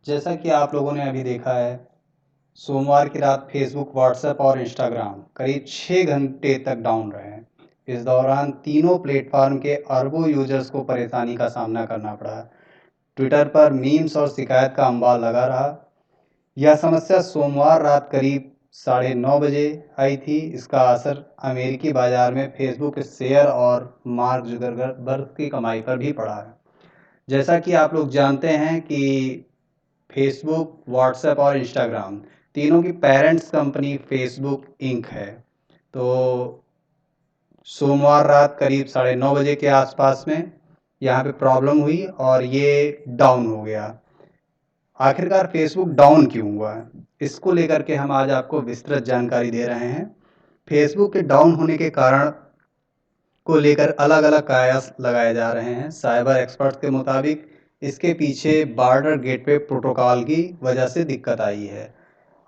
जैसा कि आप लोगों ने अभी देखा है, सोमवार की रात फेसबुक, व्हाट्सएप और इंस्टाग्राम करीब 6 घंटे तक डाउन रहे। इस दौरान तीनों प्लेटफॉर्म के अरबों यूजर्स को परेशानी का सामना करना पड़ा। ट्विटर पर मीम्स और शिकायत का अंबार लगा रहा। यह समस्या सोमवार रात करीब 9:30 बजे आई थी। इसका असर अमेरिकी बाजार में फेसबुक के शेयर और मार्क जुकरबर्ग की कमाई पर भी पड़ा है। जैसा कि आप लोग जानते हैं कि फेसबुक, व्हाट्सएप और इंस्टाग्राम तीनों की पेरेंट्स कंपनी फेसबुक इंक है। तो सोमवार रात करीब 9:30 बजे के आसपास में यहाँ पे प्रॉब्लम हुई और ये डाउन हो गया। आखिरकार फेसबुक डाउन क्यों हुआ है, इसको लेकर के हम आज आपको विस्तृत जानकारी दे रहे हैं। फेसबुक के डाउन होने के कारण को लेकर अलग अलग कयास लगाए जा रहे हैं। साइबर एक्सपर्ट्स के मुताबिक इसके पीछे बॉर्डर गेटवे प्रोटोकॉल की वजह से दिक्कत आई है।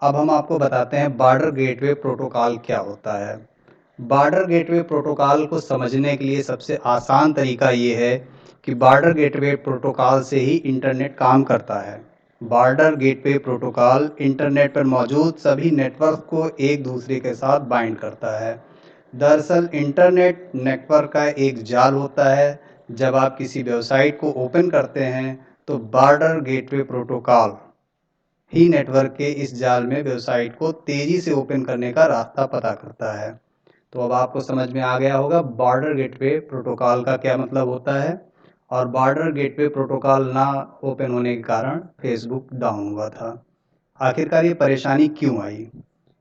अब हम आपको बताते हैं बॉर्डर गेटवे प्रोटोकॉल क्या होता है। बॉर्डर गेटवे प्रोटोकॉल को समझने के लिए सबसे आसान तरीका ये है कि बॉर्डर गेटवे प्रोटोकॉल से ही इंटरनेट काम करता है। बॉर्डर गेटवे प्रोटोकॉल इंटरनेट पर मौजूद सभी नेटवर्क को एक दूसरे के साथ बाइंड करता है। दरअसल इंटरनेट नेटवर्क का एक जाल होता है। जब आप किसी वेबसाइट को ओपन करते हैं तो बॉर्डर गेटवे प्रोटोकॉल ही नेटवर्क के इस जाल में वेबसाइट को तेजी से ओपन करने का रास्ता पता करता है। तो अब आपको समझ में आ गया होगा बॉर्डर गेटवे प्रोटोकॉल का क्या मतलब होता है और बॉर्डर गेटवे प्रोटोकॉल ना ओपन होने के कारण फेसबुक डाउन हुआ था। आखिरकार ये परेशानी क्यों आई,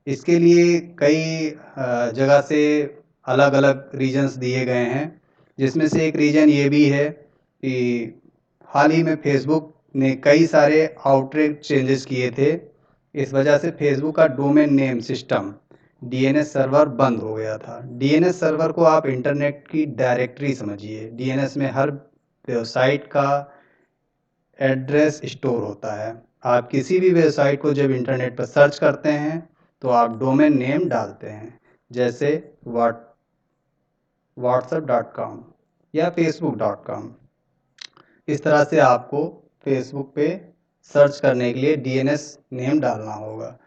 इसके लिए कई जगह से अलग अलग रीजन्स दिए गए हैं, जिसमें से एक रीजन ये भी है कि हाल ही में फेसबुक ने कई सारे आउटरेज चेंजेस किए थे। इस वजह से फेसबुक का domain name system DNS server बंद हो गया था। डीएनएस सर्वर को आप इंटरनेट की डायरेक्टरी समझिए। डीएनएस में हर वेबसाइट का एड्रेस स्टोर होता है। आप किसी भी वेबसाइट को जब इंटरनेट पर सर्च करते हैं तो आप डोमेन नेम डालते हैं, जैसे whatsapp.com या facebook.com। इस तरह से आपको फेसबुक पे सर्च करने के लिए डीएनएस नेम डालना होगा।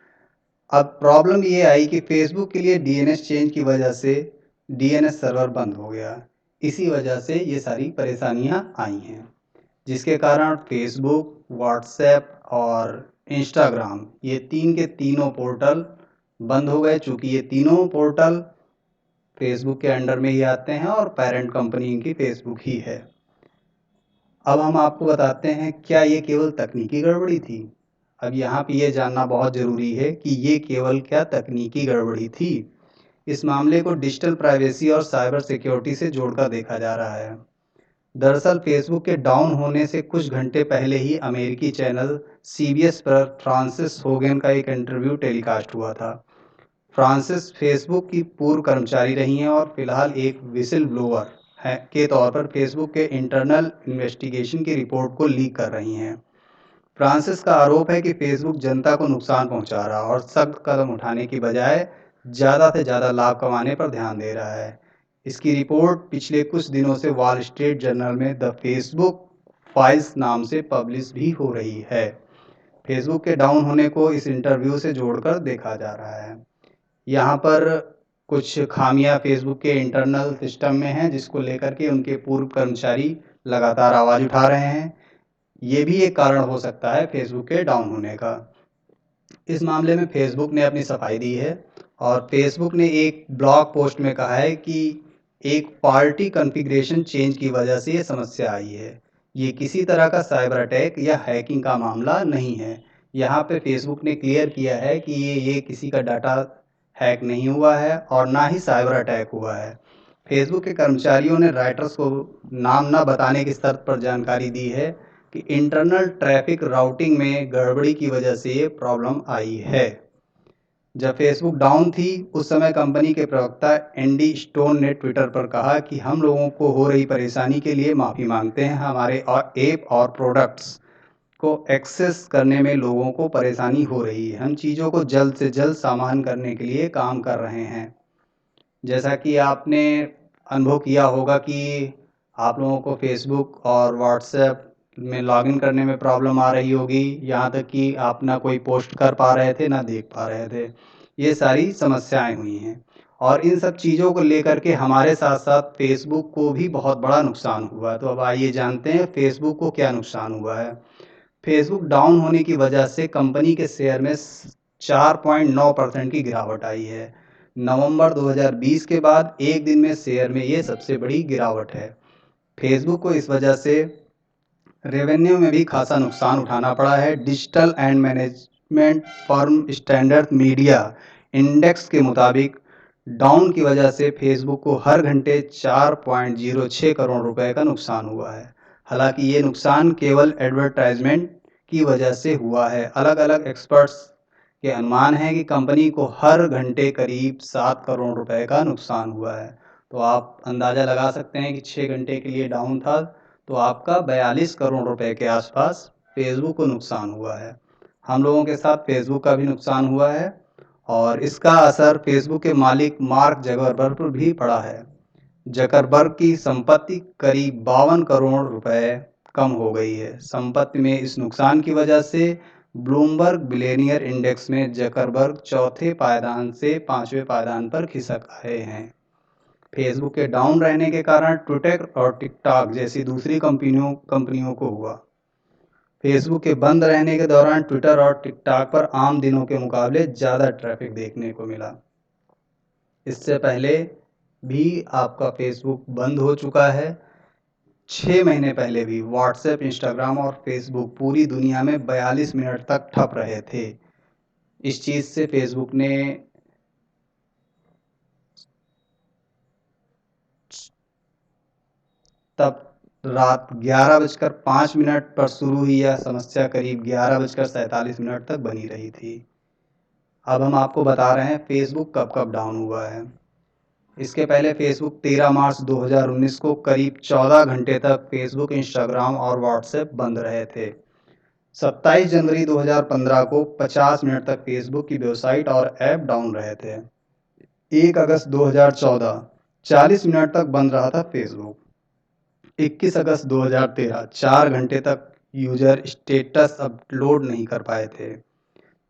अब प्रॉब्लम ये आई कि फेसबुक के लिए डीएनएस चेंज की वजह से डीएनएस सर्वर बंद हो गया। इसी वजह से ये सारी परेशानियां आई हैं, जिसके कारण फेसबुक, व्हाट्सएप और इंस्टाग्राम ये तीन के तीनों पोर्टल बंद हो गए। चूँकि ये तीनों पोर्टल फेसबुक के अंडर में ही आते हैं और पेरेंट कंपनी इनकी फेसबुक ही है। अब हम आपको बताते हैं क्या ये केवल तकनीकी गड़बड़ी थी। अब यहाँ पे ये जानना बहुत ज़रूरी है कि ये केवल क्या तकनीकी गड़बड़ी थी। इस मामले को डिजिटल प्राइवेसी और साइबर सिक्योरिटी से जोड़कर देखा जा रहा है। दरअसल फेसबुक के डाउन होने से कुछ घंटे पहले ही अमेरिकी चैनल सीबीएस पर फ्रांसिस होगन का एक इंटरव्यू टेलीकास्ट हुआ था। फ्रांसिस फेसबुक की पूर्व कर्मचारी रही हैं और फिलहाल एक विसिल ब्लोअर है के तौर पर फेसबुक के इंटरनल इन्वेस्टिगेशन की रिपोर्ट को लीक कर रही हैं। फ्रांसिस का आरोप है कि फेसबुक जनता को नुकसान पहुंचा रहा और सख्त कदम उठाने की बजाय ज़्यादा से ज़्यादा लाभ कमाने पर ध्यान दे रहा है। इसकी रिपोर्ट पिछले कुछ दिनों से वॉल स्ट्रीट जर्नल में द फेसबुक फाइल्स नाम से पब्लिश भी हो रही है। फेसबुक के डाउन होने को इस इंटरव्यू से जोड़कर देखा जा रहा है। यहाँ पर कुछ खामियां फेसबुक के इंटरनल सिस्टम में हैं, जिसको लेकर के उनके पूर्व कर्मचारी लगातार आवाज़ उठा रहे हैं। ये भी एक कारण हो सकता है फेसबुक के डाउन होने का। इस मामले में फेसबुक ने अपनी सफाई दी है और फेसबुक ने एक ब्लॉग पोस्ट में कहा है कि एक पार्टी कॉन्फ़िगरेशन चेंज की वजह से ये समस्या आई है। ये किसी तरह का साइबर अटैक या हैकिंग का मामला नहीं है। यहाँ पे फेसबुक ने क्लियर किया है कि ये किसी का डाटा हैक नहीं हुआ है और ना ही साइबर अटैक हुआ है। फेसबुक के कर्मचारियों ने राइटर्स को नाम न बताने की शर्त पर जानकारी दी है कि इंटरनल ट्रैफिक राउटिंग में गड़बड़ी की वजह से ये प्रॉब्लम आई है। जब फेसबुक डाउन थी उस समय कंपनी के प्रवक्ता एंडी स्टोन ने ट्विटर पर कहा कि हम लोगों को हो रही परेशानी के लिए माफ़ी मांगते हैं। हमारे ऐप और प्रोडक्ट्स को एक्सेस करने में लोगों को परेशानी हो रही है। हम चीज़ों को जल्द से जल्द सामान करने के लिए काम कर रहे हैं। जैसा कि आपने अनुभव किया होगा कि आप लोगों को फेसबुक और व्हाट्सएप में लॉगिन करने में प्रॉब्लम आ रही होगी, यहाँ तक कि आप ना कोई पोस्ट कर पा रहे थे ना देख पा रहे थे। ये सारी समस्याएं हुई हैं और इन सब चीज़ों को लेकर के हमारे साथ साथ फेसबुक को भी बहुत बड़ा नुकसान हुआ है। तो अब आइए जानते हैं फेसबुक को क्या नुकसान हुआ है। फेसबुक डाउन होने की वजह से कंपनी के शेयर में 4.9% की गिरावट आई है। नवंबर 2020 के बाद एक दिन में शेयर में ये सबसे बड़ी गिरावट है। फेसबुक को इस वजह से रेवेन्यू में भी खासा नुकसान उठाना पड़ा है। Digital and management firm standard media index के मुताबिक डाउन की वजह से फेसबुक को हर घंटे 4.06 करोड़ रुपए का नुकसान हुआ है। हालांकि ये नुकसान केवल एडवर्टाइजमेंट की वजह से हुआ है। अलग अलग एक्सपर्ट्स के अनुमान है कि कंपनी को हर घंटे करीब 7 करोड़ रुपए का नुकसान हुआ है। तो आप अंदाज़ा लगा सकते हैं कि 6 घंटे के लिए डाउन था तो आपका 42 करोड़ रुपए के आसपास फेसबुक को नुकसान हुआ है। हम लोगों के साथ फेसबुक का भी नुकसान हुआ है और इसका असर फेसबुक के मालिक मार्क जकरबर्ग पर भी पड़ा है। जकरबर्ग की संपत्ति करीब 52 करोड़ रुपए कम हो गई है। संपत्ति में इस नुकसान की वजह से ब्लूमबर्ग बिलियनियर इंडेक्स में जकरबर्ग चौथे पायदान से 5वें पायदान पर खिसक आए हैं। फेसबुक के डाउन रहने के कारण ट्विटर और टिकटॉक जैसी दूसरी कंपनियों को हुआ। फेसबुक के बंद रहने के दौरान ट्विटर और टिकटॉक पर आम दिनों के मुकाबले ज़्यादा ट्रैफिक देखने को मिला। इससे पहले भी आपका फेसबुक बंद हो चुका है। 6 महीने पहले भी व्हाट्सएप, इंस्टाग्राम और फेसबुक पूरी दुनिया में 42 मिनट तक ठप रहे थे। इस चीज़ से फेसबुक ने तब रात 11:05 पर शुरू हुई यह समस्या करीब 11:47 तक बनी रही थी। अब हम आपको बता रहे हैं फेसबुक कब कब डाउन हुआ है। इसके पहले फेसबुक 13 मार्च 2019 को करीब 14 घंटे तक फेसबुक, इंस्टाग्राम और व्हाट्सएप बंद रहे थे। 27 जनवरी 2015 को 50 मिनट तक फेसबुक की वेबसाइट और ऐप डाउन रहे थे। 1 अगस्त 2014 40 मिनट तक बंद रहा था फेसबुक। 21 अगस्त 2013 4 घंटे तक यूजर स्टेटस अपलोड नहीं कर पाए थे।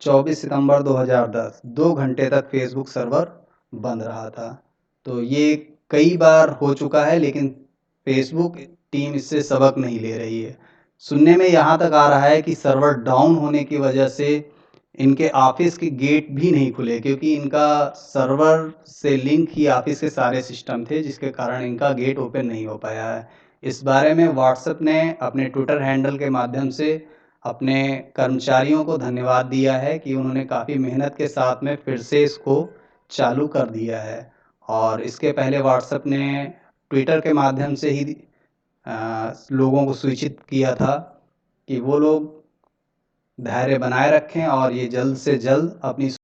24 सितंबर 2010 2 घंटे तक फेसबुक सर्वर बंद रहा था। तो ये कई बार हो चुका है लेकिन फेसबुक टीम इससे सबक नहीं ले रही है। सुनने में यहाँ तक आ रहा है कि सर्वर डाउन होने की वजह से इनके ऑफिस के गेट भी नहीं खुले क्योंकि इनका सर्वर से लिंक ही ऑफिस के सारे सिस्टम थे जिसके कारण इनका गेट ओपन नहीं हो पाया है। इस बारे में व्हाट्सएप ने अपने ट्विटर हैंडल के माध्यम से अपने कर्मचारियों को धन्यवाद दिया है कि उन्होंने काफ़ी मेहनत के साथ में फिर से इसको चालू कर दिया है। और इसके पहले व्हाट्सएप ने ट्विटर के माध्यम से ही लोगों को सूचित किया था कि वो लोग धैर्य बनाए रखें और ये जल्द से जल्द अपनी